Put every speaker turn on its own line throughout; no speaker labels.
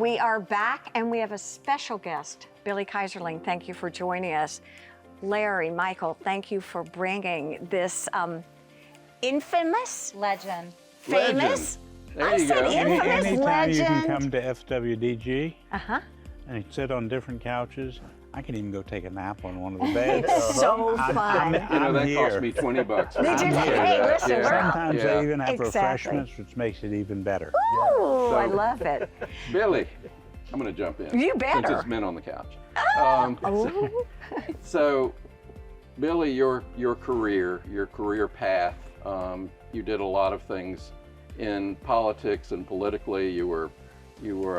We are back, and we have a special guest, Billy Keyserling. Thank you for joining us. Larry, Michael, thank you for bringing this infamous,
legend,
famous.
There you go.
Anytime legend.
You can come to FWDG and sit on different couches. I can even go take a nap on one of the beds.
It's so fun.
You know, that cost me $20.
Hey, listen,
sometimes they even have refreshments, which makes it even better.
Ooh, I love it.
Billy, I'm going to jump in.
You better.
Since it's men on the couch. So, Billy, your career path, you did a lot of things in politics and politically. You were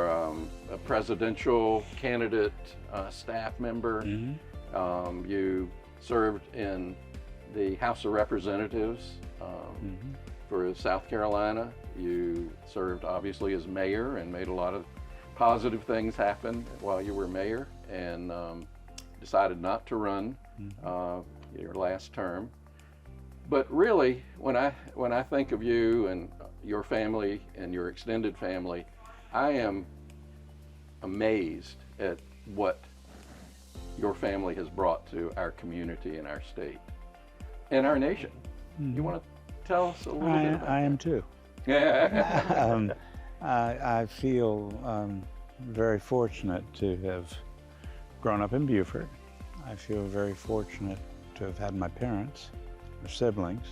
a presidential candidate, staff member. You served in the House of Representatives for South Carolina. You served obviously as mayor and made a lot of positive things happen while you were mayor, and decided not to run your last term. But really, when I think of you and your family and your extended family, I am amazed at what your family has brought to our community and our state and our nation. You want to tell us a little bit about that?
I am too. I feel very fortunate to have grown up in Beaufort. I feel very fortunate to have had my parents, my siblings,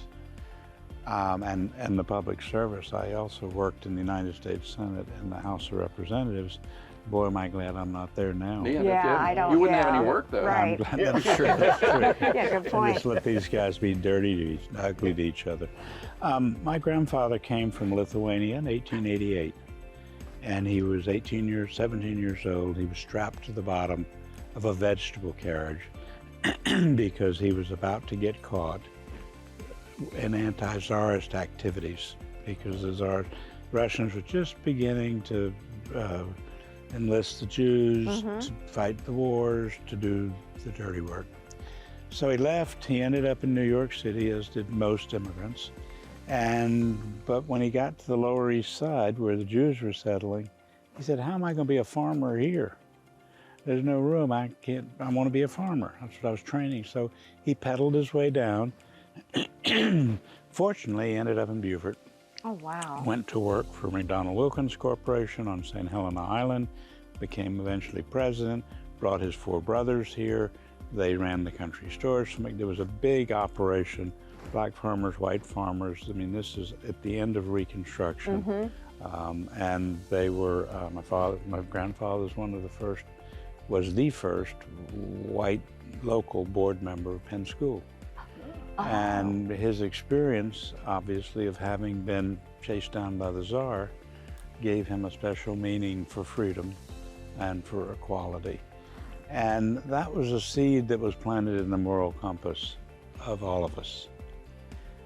and the public service. I also worked in the United States Senate and the House of Representatives. Boy, am I glad I'm not there now.
Yeah, I don't.
You wouldn't have any work though.
Right.
I'm glad that's true. That's true.
Yeah, good point.
Just let these guys be dirty, ugly to each other. My grandfather came from Lithuania in 1888, and he was 17 years old. He was strapped to the bottom of a vegetable carriage because he was about to get caught in anti-Tsarist activities, because the Russians were just beginning to enlist the Jews to fight the wars, to do the dirty work. So he left. He ended up in New York City, as did most immigrants. But when he got to the Lower East Side, where the Jews were settling, he said, "How am I going to be a farmer here? There's no room. I want to be a farmer." That's what I was training. So he pedaled his way down. Fortunately, he ended up in Beaufort.
Oh, wow.
Went to work for McDonnell Wilkins Corporation on St. Helena Island, became eventually president, brought his 4 brothers here. They ran the country stores. There was a big operation, black farmers, white farmers. I mean, this is at the end of Reconstruction. And they were, my grandfather was the first white local board member of Penn School. And his experience, obviously, of having been chased down by the Tsar, gave him a special meaning for freedom and for equality. And that was a seed that was planted in the moral compass of all of us.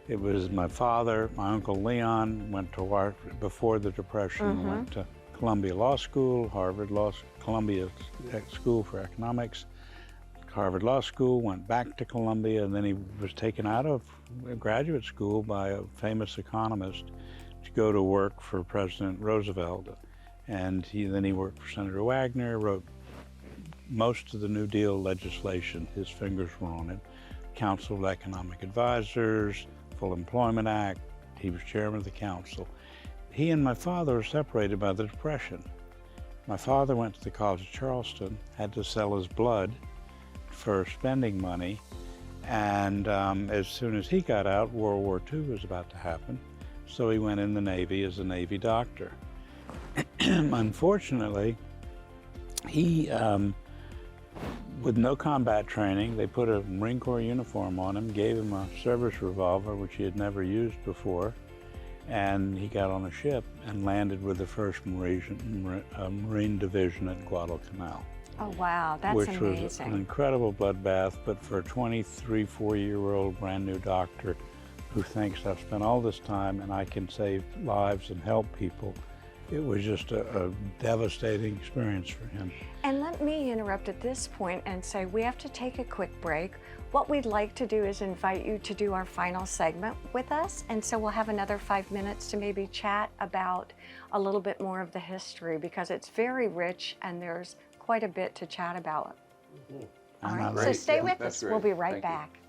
It was my father, my Uncle Leon, went to work before the Depression, went to Columbia Law School, Columbia School for Economics, Harvard Law School, went back to Columbia, and then he was taken out of graduate school by a famous economist to go to work for President Roosevelt. And then he worked for Senator Wagner, wrote most of the New Deal legislation. His fingers were on it. Council of Economic Advisors, Full Employment Act. He was chairman of the council. He and my father were separated by the Depression. My father went to the College of Charleston, had to sell his blood for spending money, and as soon as he got out, World War II was about to happen, so he went in the Navy as a Navy doctor. Unfortunately, he, with no combat training, they put a Marine Corps uniform on him, gave him a service revolver, which he had never used before, and he got on a ship and landed with the 1st Marine Division at Guadalcanal.
Oh, wow, that's
which
amazing.
Was an incredible bloodbath, but for a 24-year-old brand new doctor who thinks I've spent all this time and I can save lives and help people, it was just a devastating experience for him.
And let me interrupt at this point and say we have to take a quick break. What we'd like to do is invite you to do our final segment with us, and so we'll have another 5 minutes to maybe chat about a little bit more of the history, because it's very rich and there's quite a bit to chat about. All right, so stay with us. We'll be right back.